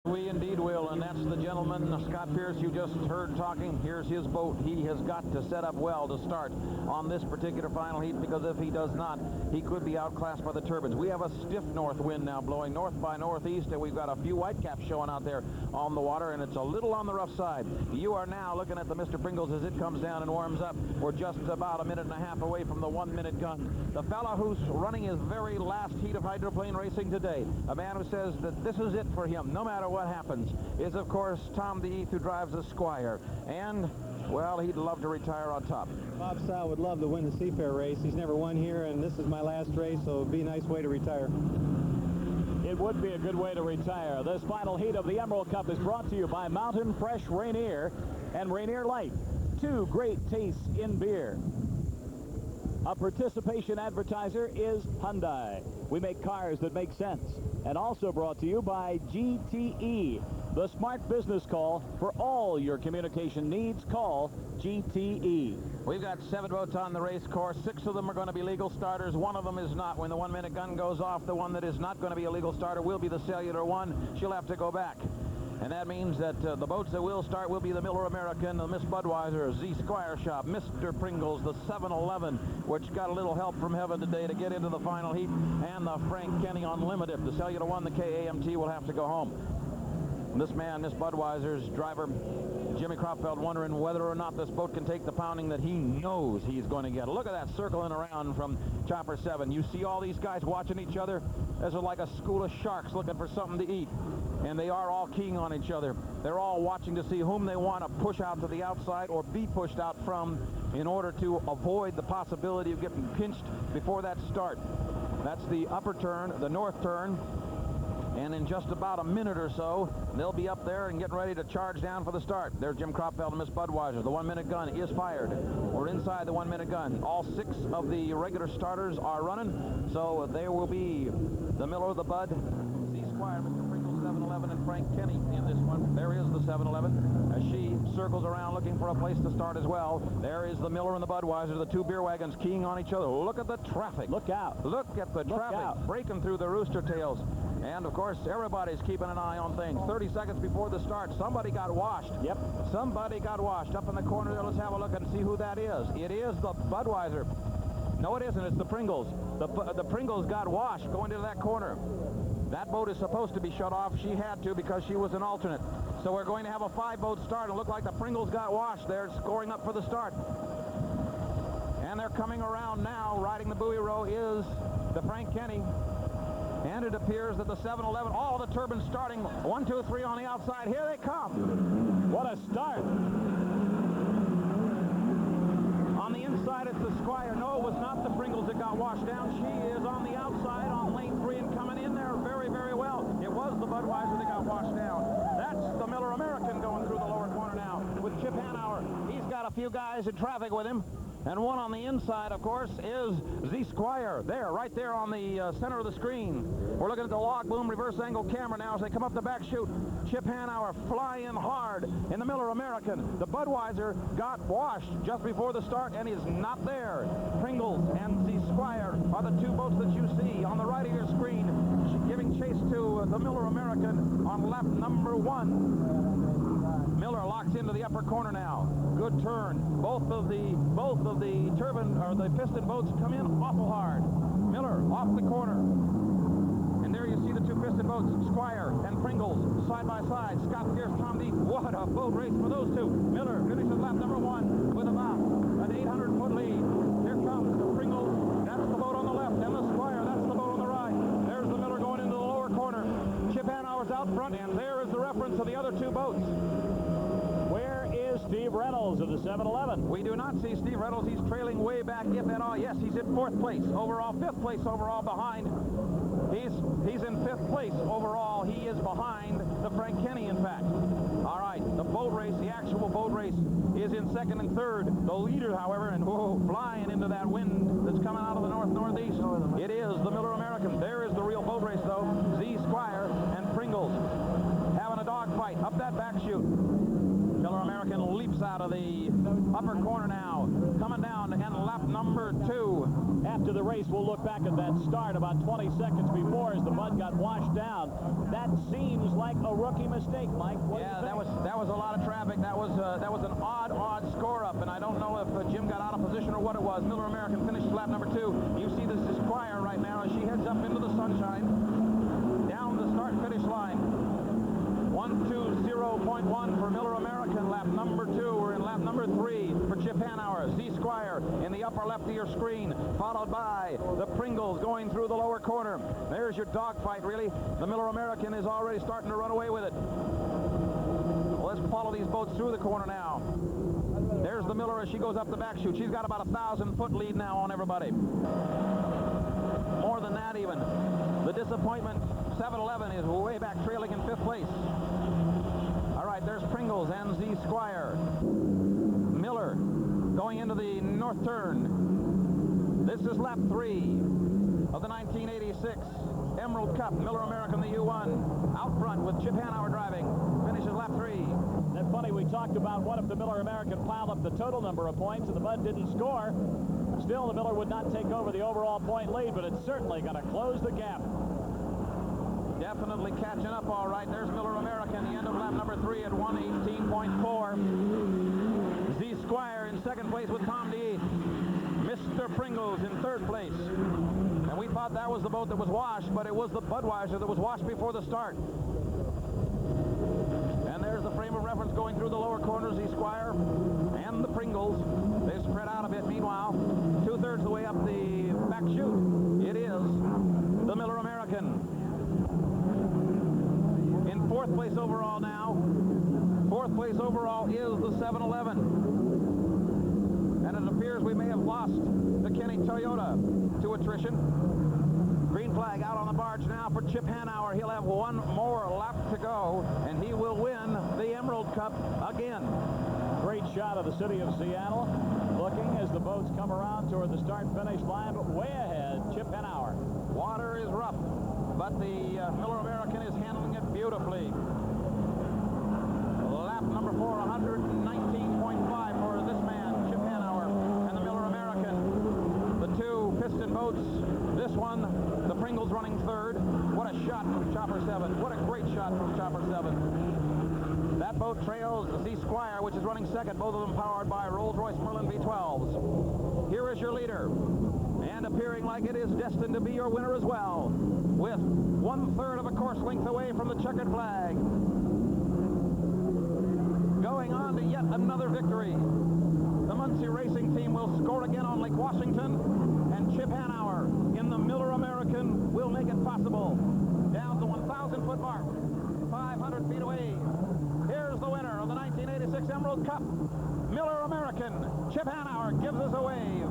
We indeed will, and that's the gentleman, Scott Pierce, you just heard talking. Here's his boat. He has got to set up well to start on this particular final heat, because if he does not, he could be outclassed by the turbines. We have a stiff north wind now blowing north by northeast, and we've got a few whitecaps showing out there on the water, and it's a little on the rough side. You are now looking at the Mr. Pringles as it comes down and warms up. We're just about a minute and a half away from the 1 minute gun. The fella who's running his very last heat of hydroplane racing today, a man who says that this is it for him, no matter what happens, is of course Tom the Eth, who drives a Squire, and well, he'd love to retire on top. Bob Stow would love to win the Seafair race. He's never won here, and this is my last race, so it'd be a nice way to retire. It would be a good way to retire. This final heat of the Emerald Cup is brought to you by Mountain Fresh Rainier and Rainier Light, two great tastes in beer. A participation advertiser is Hyundai. We make cars that make sense. And also brought to you by GTE, the smart business call for all your communication needs. Call GTE. We've got 7 boats on the race course. 6 of them are going to be legal starters. 1 of them is not. When the 1 minute gun goes off, the one that is not going to be a legal starter will be the Cellular one. She'll have to go back. And that means that the boats that will start will be the Miller American, the Miss Budweiser, Z Squire Shop, Mr. Pringles, the 7-Eleven, which got a little help from heaven today to get into the final heat, and the Frank Kenny Unlimited. The Cellular one, the KAMT, will have to go home. And this man, Miss Budweiser's driver, Jimmy Cropfeld, wondering whether or not this boat can take the pounding that he knows he's going to get. Look at that circling around from Chopper 7. You see all these guys watching each other? This is like a school of sharks looking for something to eat. And they are all keying on each other. They're all watching to see whom they want to push out to the outside or be pushed out from, in order to avoid the possibility of getting pinched before that start. That's the upper turn, the north turn. And in just about a minute or so, they'll be up there and getting ready to charge down for the start. There's Jim Cropfeld and Miss Budweiser. The 1 minute gun is fired. We're inside the 1 minute gun. All 6 of the regular starters are running. So there will be the Miller, the Bud, Z Squire, Mr. Pringles, 7-Eleven, and Frank Kenny in this one. There is the 7-Eleven as she circles around looking for a place to start as well. There is the Miller and the Budweiser, the 2 beer wagons keying on each other. Look at the traffic. Look out. Look at the traffic breaking through the rooster tails. And, of course, everybody's keeping an eye on things. 30 seconds before the start, somebody got washed. Yep. Somebody got washed. Up in the corner there, let's have a look and see who that is. It is the Budweiser. No, it isn't. It's the Pringles. The Pringles got washed going into that corner. That boat is supposed to be shut off. She had to because she was an alternate. So we're going to have a 5-boat start. It looked like the Pringles got washed. They're scoring up for the start. And they're coming around now. Riding the buoy row is the Frank Kenny. And it appears that the 7-Eleven, all the turbines starting, 1, 2, 3 on the outside. Here they come. What a start. On the inside, it's the Squire. No, it was not the Pringles that got washed down. She is on the outside on lane 3 and coming in there very, very well. It was the Budweiser that got washed down. That's the Miller American going through the lower corner now with Chip Hanauer. He's got a few guys in traffic with him. And one on the inside, of course, is Z Squire. There, right there on the center of the screen. We're looking at the log boom reverse angle camera now as they come up the back chute. Chip Hanauer flying hard in the Miller American. The Budweiser got washed just before the start and is not there. Pringles and Z Squire are the 2 boats that you see on the right of your screen, giving chase to the Miller American on lap number 1. Miller locks into the upper corner now. Good turn. Both of the turbine or the piston boats come in awful hard. Miller off the corner. And there you see the 2 piston boats, Squire and Pringles, side by side. Scott Pierce, Tom Deep. What a boat race for those 2. Miller finishes lap number 1 with about an 800-foot lead. Here comes the Pringles. That's the boat on the left. And the Squire, that's the boat on the right. There's the Miller going into the lower corner. Chip Hanauer's out front, and there is the reference of the other 2 boats. Where is Steve Reynolds of the 7-Eleven? We do not see Steve Reynolds. He's trailing way back, if at all. Yes, he's in 4th place overall, 5th place overall behind. He's in 5th place overall. He is behind the Frank Kenny, in fact. All right, the boat race, the actual boat race, is in 2nd and 3rd. The leader, however, and flying into that wind that's coming out of the north-northeast, it is the Miller American. There is the real boat race, though. Z Squire and Pringles having a dogfight up that back chute. Miller American American leaps out of the upper corner now, coming down to end lap number 2. After the race, we'll look back at that start about 20 seconds before as the mud got washed down. That seems like a rookie mistake, Mike. Yeah, that was a lot of traffic. That was an odd score up, and I don't know if Jim got out of position or what it was. Miller American finishes lap number 2. You see this is Squire right now as she heads up into the sunshine down the start-finish line. 1:20.1 for Miller American, lap number 2. We're in lap number 3 for Chip Hanauer. Z Squire in the upper left of your screen, followed by the Pringles going through the lower corner. There's your dogfight, really. The Miller American is already starting to run away with it. Well, let's follow these boats through the corner now. There's the Miller as she goes up the back chute. She's got about 1,000-foot lead now on everybody. More than that even. The disappointment 7-Eleven is way back, trailing in 5th place. All right, there's Pringles and Z Squire. Miller going into the north turn. This is lap 3 of the 1986 Emerald Cup. Miller American, the U1, out front with Chip Hanauer driving. Finishes lap 3. That's funny, we talked about what if the Miller American piled up the total number of points and the Bud didn't score. Still, the Miller would not take over the overall point lead, but it's certainly going to close the gap. Definitely catching up all right. There's Miller American, the end of lap number 3 at 1:18.4. Z Squire in 2nd place with Tom D. Mr. Pringles in 3rd place. And we thought that was the boat that was washed, but it was the Budweiser that was washed before the start. And there's the frame of reference going through the lower corners, Z Squire and the Pringles. They spread out a bit. Meanwhile, 2/3 of the way up the back chute, it is the Miller American. In 4th place overall now. 4th place overall is the 7-Eleven. And it appears we may have lost the Kenny Toyota to attrition. Green flag out on the barge now for Chip Hanauer. He'll have one more lap to go, and he will win the Emerald Cup again. Great shot of the city of Seattle, looking as the boats come around toward the start-finish line, but way ahead, Chip Hanauer. Water is rough, but the Miller American is handling it beautifully. Lap number 4, 119.5 for this man, Chip Hanauer, and the Miller American. The 2 piston boats. This one, the Pringles running 3rd. What a shot from Chopper 7. What a great shot from Chopper 7. That boat trails Z Squire, which is running 2nd, both of them powered by Rolls-Royce Merlin V12s. Here is your leader, and appearing like it is destined to be your winner as well, with 1/3 of a course length away from the checkered flag. Going on to yet another victory. The Muncie Racing Team will score again on Lake Washington, and Chip Hanauer in the Miller American will make it possible. Down the 1,000-foot mark, 500 feet away. Here's the winner of the 1986 Emerald Cup, Miller American. Chip Hanauer gives us a wave.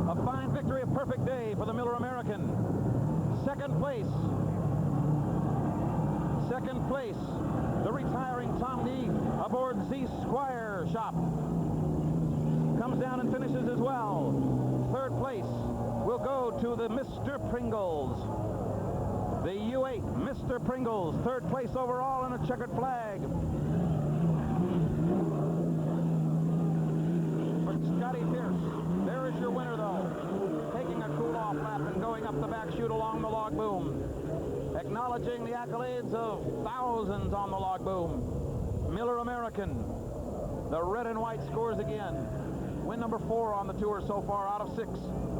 A fine victory, a perfect day for the Miller American. 2nd place. 2nd place, the retiring Tom D aboard Z Squire shop. Comes down and finishes as well. 3rd place will go to the Mr. Pringles. The U8 Mr. Pringles, 3rd place overall in a checkered flag. For Scotty Pierce, there is your winner though. Taking a cool-off lap and going up the back chute along the log boom. Acknowledging the accolades of thousands on the log boom. Miller American. The red and white scores again. Win number 4 on the tour so far out of 6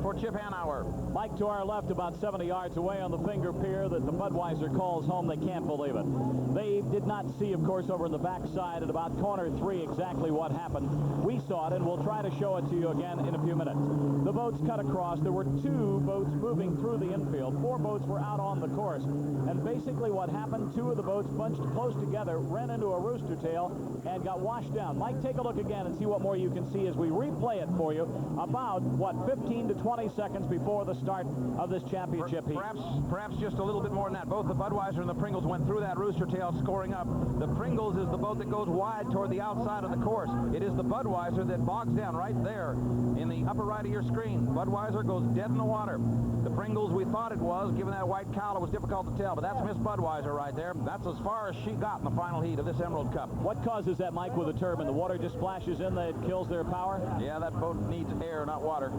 for Chip Hanauer. Mike, to our left, about 70 yards away on the finger pier that the Budweiser calls home. They can't believe it. They did not see, of course, over in the backside at about corner 3 exactly what happened. We saw it, and we'll try to show it to you again in a few minutes. The boats cut across. There were 2 boats moving through the infield. 4 boats were out on the course. And basically what happened, 2 of the boats bunched close together, ran into a rooster tail, and got washed down. Mike, take a look again and see what more you can see as we replay it for you about, 15 to 20 seconds before the start of this championship heat. Perhaps just a little bit more than that. Both the Budweiser and the Pringles went through that rooster tail scoring up. The Pringles is the boat that goes wide toward the outside of the course. It is the Budweiser that bogs down right there in the upper right of your screen. Budweiser goes dead in the water. The Pringles, we thought thought it was. Given that white cowl, it was difficult to tell, but that's Miss Budweiser right there. That's as far as she got in the final heat of this Emerald Cup. What causes that, Mike, with the turbine? The water just splashes in, that it kills their power? Yeah, that boat needs air, not water.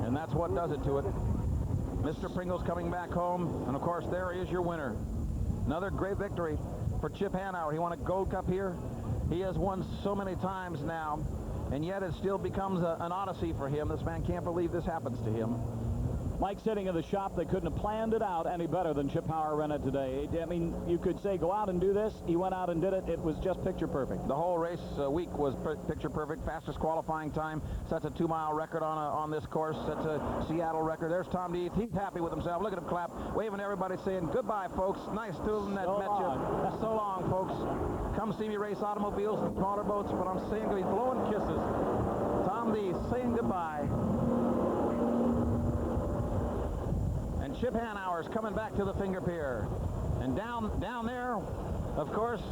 And that's what does it to it. Mr. Pringle's coming back home, and of course, there is your winner. Another great victory for Chip Hanauer. He won a Gold Cup here. He has won so many times now, and yet it still becomes an odyssey for him. This man can't believe this happens to him. Mike sitting in the shop, they couldn't have planned it out any better than Chip Hanauer ran it today. I mean, you could say, go out and do this. He went out and did it. It was just picture perfect. The whole race week was picture perfect. Fastest qualifying time. Sets a 2-mile record on this course. Sets a Seattle record. There's Tom Deeth. He's happy with himself. Look at him clap, waving to everybody, saying, goodbye, folks. Nice to them that met you. So long, folks. Come see me race automobiles and smaller boats, but I'm saying he's blowing kisses. Tom Deeth saying goodbye. And Chip Hanauer's coming back to the finger pier. And down there, of course,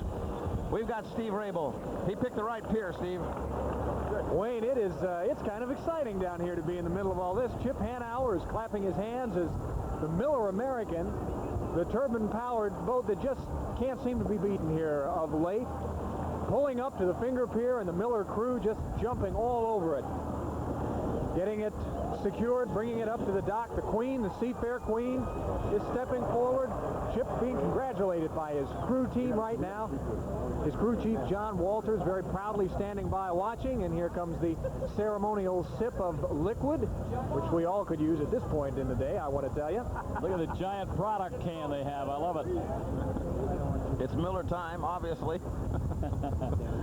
we've got Steve Rabel. He picked the right pier, Steve. Wayne, it's kind of exciting down here to be in the middle of all this. Chip Hanauer is clapping his hands as the Miller American, the turbine-powered boat that just can't seem to be beaten here of late, pulling up to the finger pier, and the Miller crew just jumping all over it, getting it secured, bringing it up to the dock. The Queen, the Seafair Queen, is stepping forward. Chip being congratulated by his crew team right now. His crew chief, John Walters, very proudly standing by watching, and here comes the ceremonial sip of liquid, which we all could use at this point in the day, I want to tell you. Look at the giant product can they have. I love it. It's Miller time, obviously.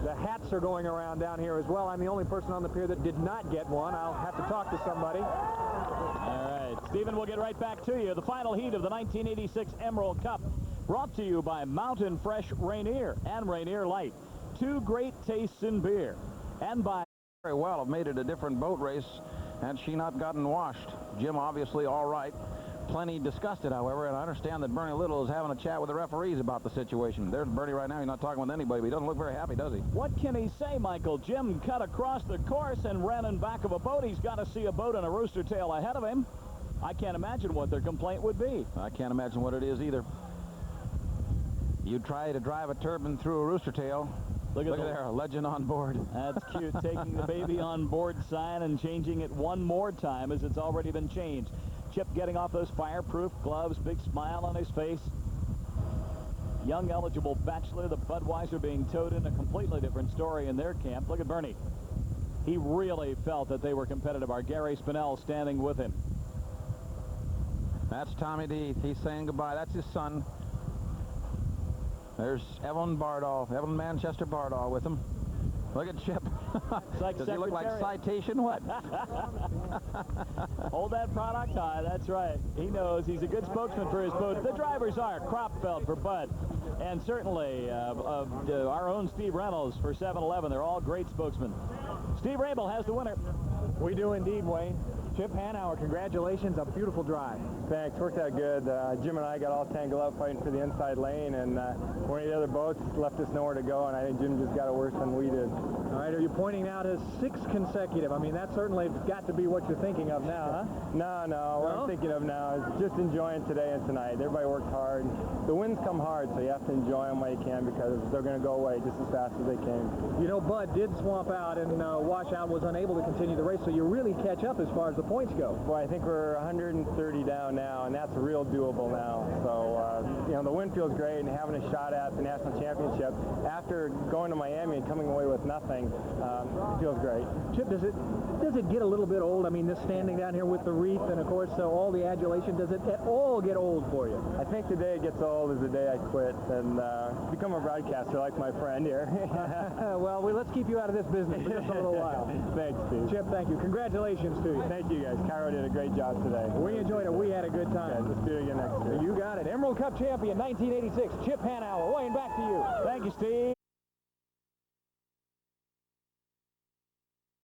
The hats are going around down here as well. I'm the only person on the pier that did not get one. I'll have to talk to somebody. All right, Stephen, we'll get right back to you. The final heat of the 1986 Emerald Cup, brought to you by Mountain Fresh Rainier and Rainier Light. Two great tastes in beer. And by... Very well, have made it a different boat race had she not gotten washed. Jim, obviously, all right. Plenty disgusted, however, and I understand that Bernie Little is having a chat with the referees about the situation. There's Bernie right now. He's not talking with anybody, but he doesn't look very happy, does he? What can he say, Michael? Jim cut across the course and ran in back of a boat. He's got to see a boat and a rooster tail ahead of him. I can't imagine what their complaint would be. I can't imagine what it is either. You try to drive a turbine through a rooster tail. Look at there, a legend on board. That's cute. Taking the baby on board sign and changing it one more time as it's already been changed. Chip getting off those fireproof gloves, big smile on his face. Young eligible bachelor, the Budweiser being towed in, a completely different story in their camp. Look at Bernie. He really felt that they were competitive. Our Gary Spinell standing with him. That's Tommy Deeth. He's saying goodbye. That's his son. There's Evan Manchester Bardall with him. Look at Chip. Like Does he look like Citation? What? Hold that product high. That's right. He knows he's a good spokesman for his boat. The drivers are Kropfeld for Bud, and certainly our own Steve Reynolds for 7-Eleven. They're all great spokesmen. Steve Rabel has the winner. We do indeed, Wayne. Chip Hanauer, congratulations. A beautiful drive. Thanks. Worked out good. Jim and I got all tangled up fighting for the inside lane, and one of the other boats left us nowhere to go, and I think Jim just got it worse than we did. All right, are you pointing out as 6 consecutive? I mean, that certainly got to be what you're thinking of now, huh? No. What I'm thinking of now is just enjoying today and tonight. Everybody worked hard. The winds come hard, so you have to enjoy them while you can, because they're going to go away just as fast as they came. You know, Bud did swamp out and wash out, was unable to continue the race, so you really catch up as far as the points go. Well, I think we're 130 down now, and that's real doable now. So, you know, the wind feels great, and having a shot at the national championship after going to Miami and coming away with nothing, it feels great. Chip, does it get a little bit old? I mean, this standing down here with the wreath and, of course, all the adulation, does it at all get old for you? I think the day it gets old is the day I quit and become a broadcaster like my friend here. Well, let's keep you out of this business for just a little while. Thanks, Steve. Chip, thank you. Congratulations to you. Thank you, guys. Cairo did a great job today. We enjoyed it. We had a good time. Okay, let's do it again next year. You got it. Emerald Cup champion 1986, Chip Hanauer. Wayne, back to you. Thank you, Steve.